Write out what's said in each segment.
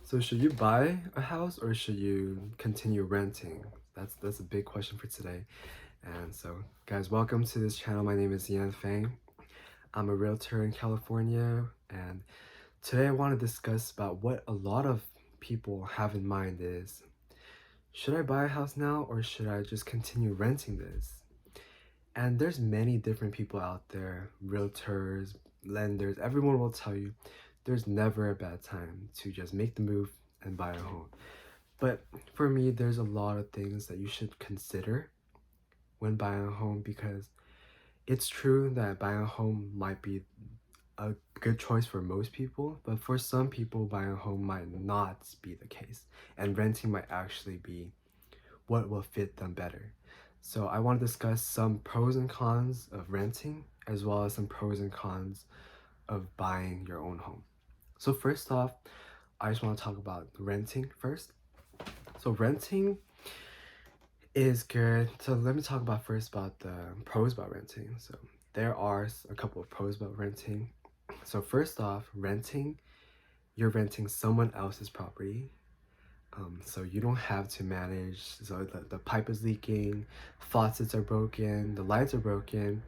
So should you buy a house or should you continue renting? That's a big question for today. And so, guys, welcome to this channel. My name is Yan Fang. I'm a realtor in California, and today I want to discuss about what a lot of people have in mind is, should I buy a house now or should I just continue renting this? And there's many different people out there, realtors, lenders, everyone will tell you there's never a bad time to just make the move and buy a home. But for me, there's a lot of things that you should consider when buying a home because it's true that buying a home might be a good choice for most people, but for some people, buying a home might not be the case, and renting might actually be what will fit them better. So I want to discuss some pros and cons of renting, as well as some pros and cons of buying your own home. So first off, I just want to talk about renting first. So renting is good. So let me talk about first about the pros about renting. So there are a couple of pros about renting. So first off, you're renting someone else's property. So you don't have to manage, so the pipe is leaking, faucets are broken, the lights are broken.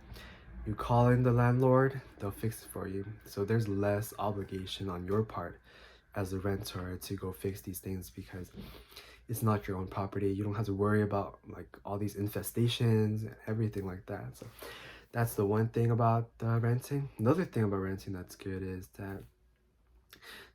You call in the landlord, they'll fix it for you. So there's less obligation on your part as a renter to go fix these things because it's not your own property. You don't have to worry about like all these infestations and everything like that. So that's the one thing about renting. Another thing about renting that's good is that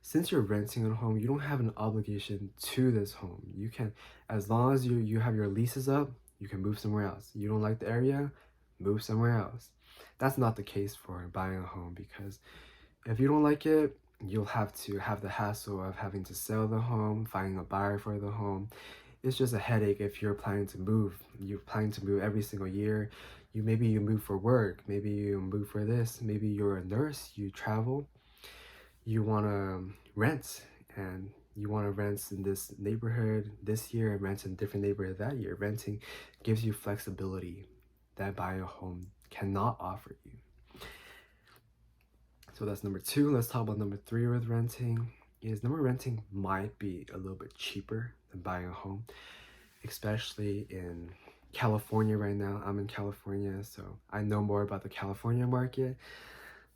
since you're renting a home, you don't have an obligation to this home. You can, as long as you have your leases up, you can move somewhere else. You don't like the area, move somewhere else. That's not the case for buying a home because if you don't like it, you'll have to have the hassle of having to sell the home, finding a buyer for the home. It's just a headache if you're planning to move. You're planning to move every single year. Maybe you move for work, maybe you move for this, maybe you're a nurse, you travel, you want to rent, and you want to rent in this neighborhood this year and rent in a different neighborhood that year. Renting gives you flexibility that buying a home cannot offer you. So that's number two. Let's talk about number three with renting. Renting might be a little bit cheaper than buying a home, especially in California right now. I'm in California, so I know more about the California market.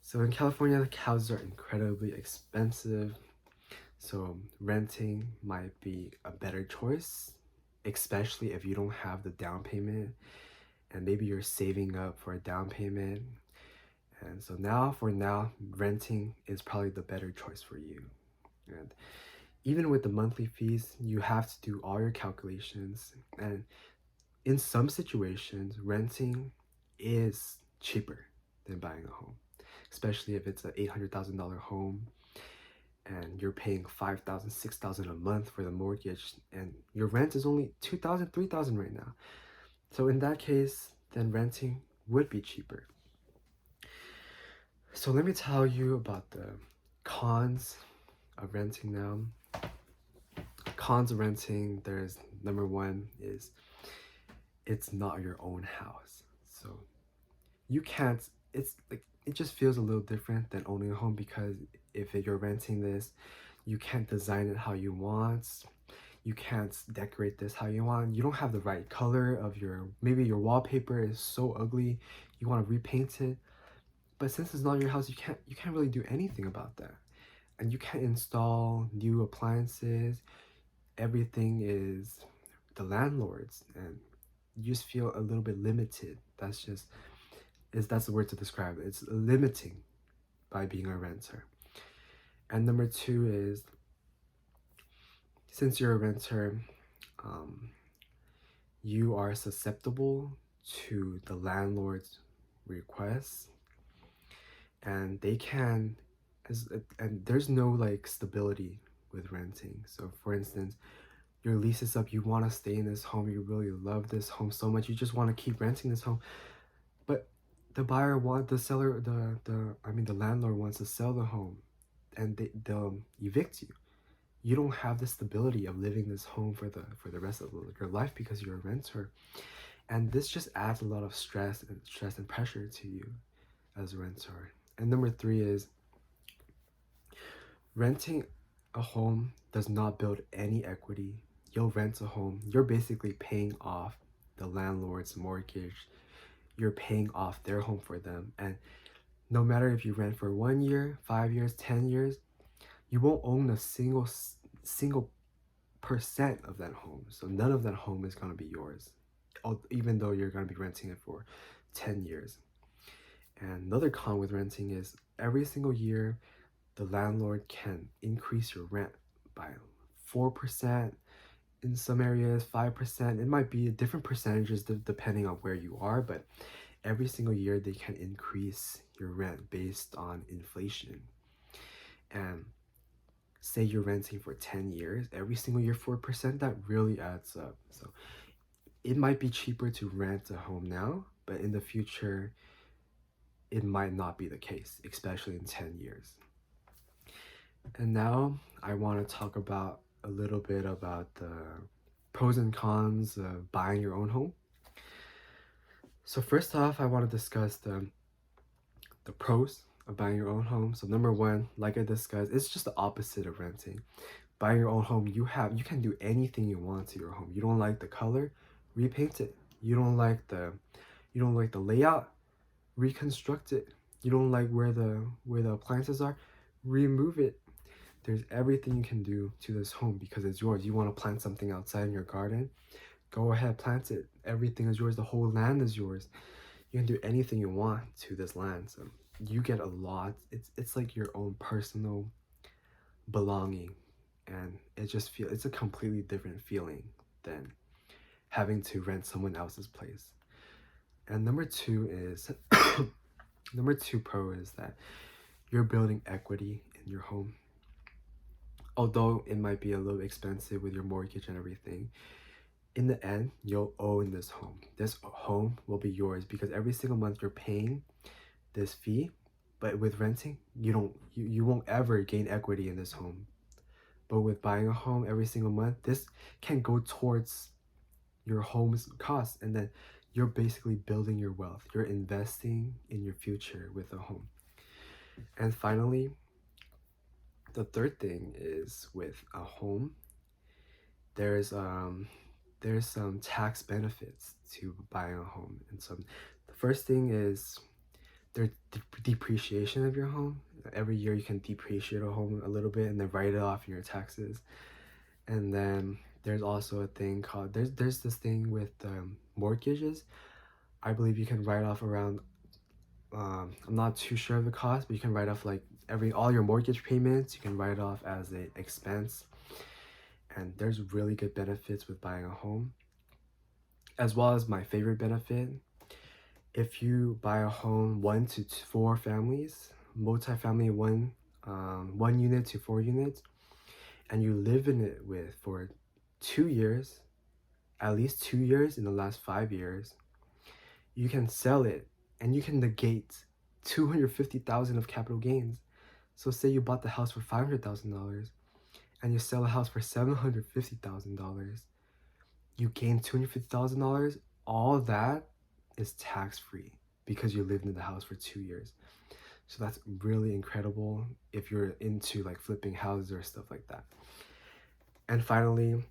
So in California, the houses are incredibly expensive. So renting might be a better choice, especially if you don't have the down payment and maybe you're saving up for a down payment. And so for now, renting is probably the better choice for you. And even with the monthly fees, you have to do all your calculations. And in some situations, renting is cheaper than buying a home, especially if it's an $800,000 home and you're paying 5,000, 6,000 a month for the mortgage, and your rent is only 2,000, 3,000 right now. So in that case, then renting would be cheaper. So let me tell you about the cons of renting now. Cons of renting, there's number one is it's not your own house. So you can't, it's like, it just feels a little different than owning a home because if you're renting this, you can't design it how you want. You can't decorate this how you want. You don't have the right color of maybe your wallpaper is so ugly, you want to repaint it. But since it's not your house, you can't really do anything about that. And you can't install new appliances. Everything is the landlord's, and you just feel a little bit limited. That's the word to describe it. It's limiting by being a renter. And number two is, since you're a renter, you are susceptible to the landlord's requests, and and there's no like stability with renting. So for instance, your lease is up, you want to stay in this home, you really love this home so much, you just want to keep renting this home, but the landlord wants to sell the home, and they'll evict you. You don't have the stability of living this home for the rest of your life because you're a renter, and this just adds a lot of stress and pressure to you as a renter. And number three is renting a home does not build any equity. You'll rent a home, you're basically paying off the landlord's mortgage. You're paying off their home for them. And no matter if you rent for 1 year, 5 years, 10 years, you won't own a single percent of that home. So none of that home is going to be yours, even though you're going to be renting it for 10 years. And another con with renting is every single year, the landlord can increase your rent by 4%, in some areas 5%. It might be different percentages depending on where you are, but every single year they can increase your rent based on inflation. And say you're renting for 10 years, every single year 4%, that really adds up. So it might be cheaper to rent a home now, but in the future it might not be the case, especially in 10 years. And now I want to talk about a little bit about the pros and cons of buying your own home. So first off, I want to discuss the pros of buying your own home. So number one, like I discussed, it's just the opposite of renting. Buying your own home, you can do anything you want to your home. You don't like the color, repaint it. You don't like the layout, reconstruct it. You don't like where the appliances are, remove it. There's everything you can do to this home because it's yours. You want to plant something outside in your garden, go ahead, plant it. Everything is yours. The whole land is yours. You can do anything you want to this land. So you get a lot. It's like your own personal belonging, and it's a completely different feeling than having to rent someone else's place. And number two pro is that you're building equity in your home. Although it might be a little expensive with your mortgage and everything, in the end, you'll own this home. This home will be yours because every single month you're paying this fee. But with renting, you won't ever gain equity in this home. But with buying a home every single month, this can go towards your home's cost, and then you're basically building your wealth. You're investing in your future with a home. And finally, the third thing is with a home, there's some tax benefits to buying a home. And so the first thing is there's depreciation of your home. Every year you can depreciate a home a little bit and then write it off in your taxes. And then there's also a thing called there's this thing with mortgages. I believe you can write off around I'm not too sure of the cost, but you can write off like all your mortgage payments. You can write off as an expense. And there's really good benefits with buying a home, as well as my favorite benefit. If you buy a home 1 to 4 families, multifamily, 1 unit to 4 units, and you live in it for 2 years, at least 2 years in the last 5 years, you can sell it and you can negate $250,000 of capital gains. So say you bought the house for $500,000 and you sell a house for $750,000, you gain $250,000. All that is tax-free because you lived in the house for 2 years. So that's really incredible if you're into like flipping houses or stuff like that. And finally,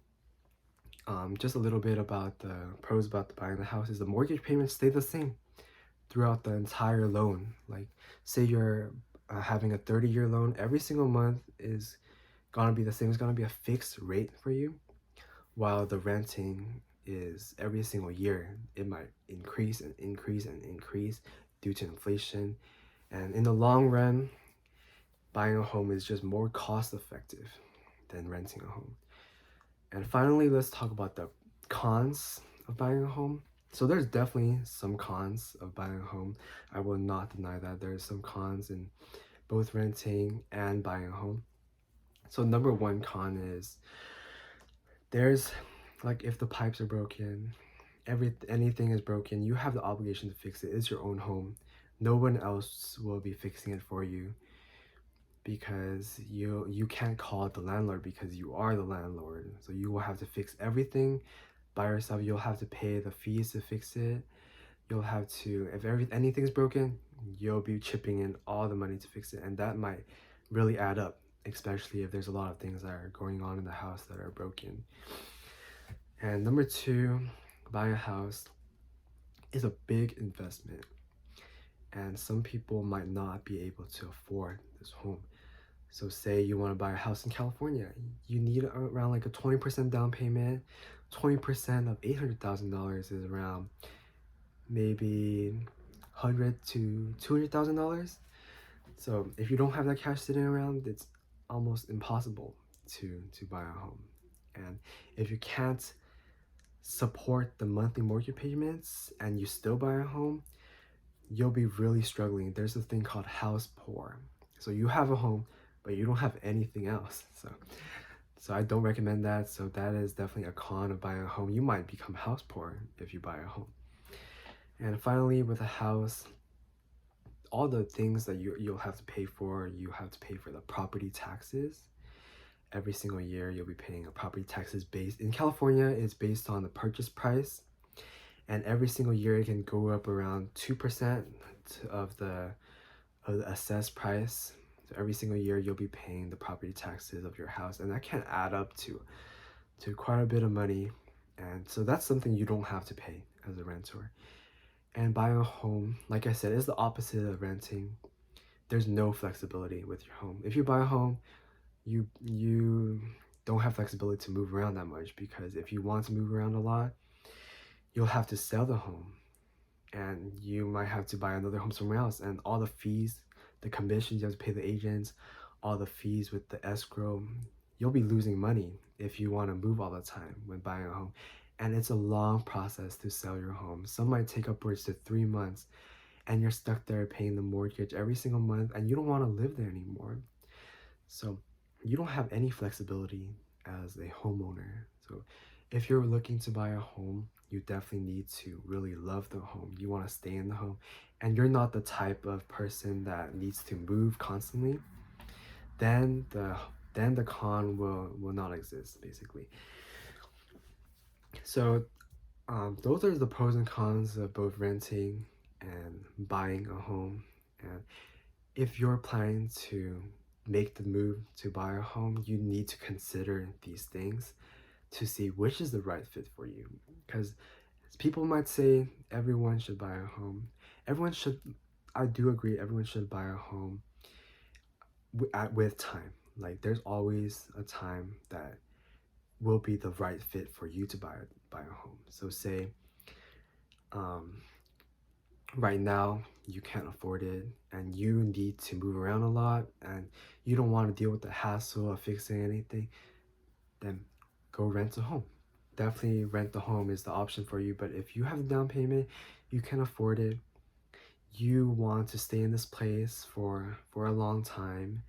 just a little bit about the pros about buying the house is the mortgage payments stay the same throughout the entire loan. Like say you're having a 30-year loan, every single month is gonna be the same. It's gonna be a fixed rate for you, while the renting is every single year it might increase and increase and increase due to inflation. And in the long run, buying a home is just more cost effective than renting a home. And finally, let's talk about the cons of buying a home. So there's definitely some cons of buying a home. I will not deny that there's some cons in both renting and buying a home. So number one con is there's like if the pipes are broken, anything is broken, you have the obligation to fix it. It's your own home. No one else will be fixing it for you because you can't call the landlord because you are the landlord. So you will have to fix everything by yourself. You'll have to pay the fees to fix it. You'll have to, if anything's broken, you'll be chipping in all the money to fix it, and that might really add up. especially if there's a lot of things that are going on in the house that are broken. And number two, buying a house is a big investment, and some people might not be able to afford this home. So say you want to buy a house in California, you need around like a 20% down payment. 20% of $800,000 is around maybe $100,000 to $200,000. So if you don't have that cash sitting around, it's almost impossible to buy a home. And if you can't support the monthly mortgage payments and you still buy a home, you'll be really struggling. There's a thing called house poor. So you have a home, but you don't have anything else. So I don't recommend that. So that is definitely a con of buying a home. You might become house poor if you buy a home. And finally, with a house, all the things that you'll have to pay for, you have to pay for the property taxes. Every single year, you'll be paying a property taxes based in California. It's based on the purchase price, and every single year it can go up around 2% of the assessed price. So every single year you'll be paying the property taxes of your house, and that can add up to quite a bit of money. And so that's something you don't have to pay as a renter. And buying a home, like I said, is the opposite of renting. There's no flexibility with your home. If you buy a home, you don't have flexibility to move around that much, because if you want to move around a lot, you'll have to sell the home, and you might have to buy another home somewhere else, and all the fees, the commissions you have to pay the agents, all the fees with the escrow, you'll be losing money if you want to move all the time when buying a home. And it's a long process to sell your home. Some might take upwards to 3 months, and you're stuck there paying the mortgage every single month, and you don't want to live there anymore. So you don't have any flexibility as a homeowner. So if you're looking to buy a home, you definitely need to really love the home. You want to stay in the home, and you're not the type of person that needs to move constantly, then the con will not exist, basically. So those are the pros and cons of both renting and buying a home. And if you're planning to make the move to buy a home, you need to consider these things to see which is the right fit for you. Because people might say everyone should buy a home. I do agree, everyone should buy a home with time. Like, there's always a time that will be the right fit for you to buy a home. So say right now you can't afford it and you need to move around a lot and you don't want to deal with the hassle of fixing anything, then go rent a home. Definitely rent the home is the option for you. But if you have a down payment, you can afford it, you want to stay in this place for a long time,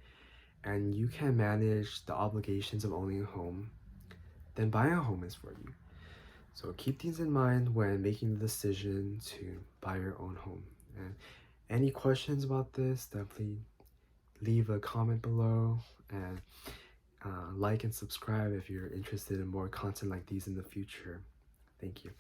and you can manage the obligations of owning a home, then buying a home is for you. So keep these in mind when making the decision to buy your own home. And any questions about this, definitely leave a comment below, and like and subscribe if you're interested in more content like these in the future. Thank you.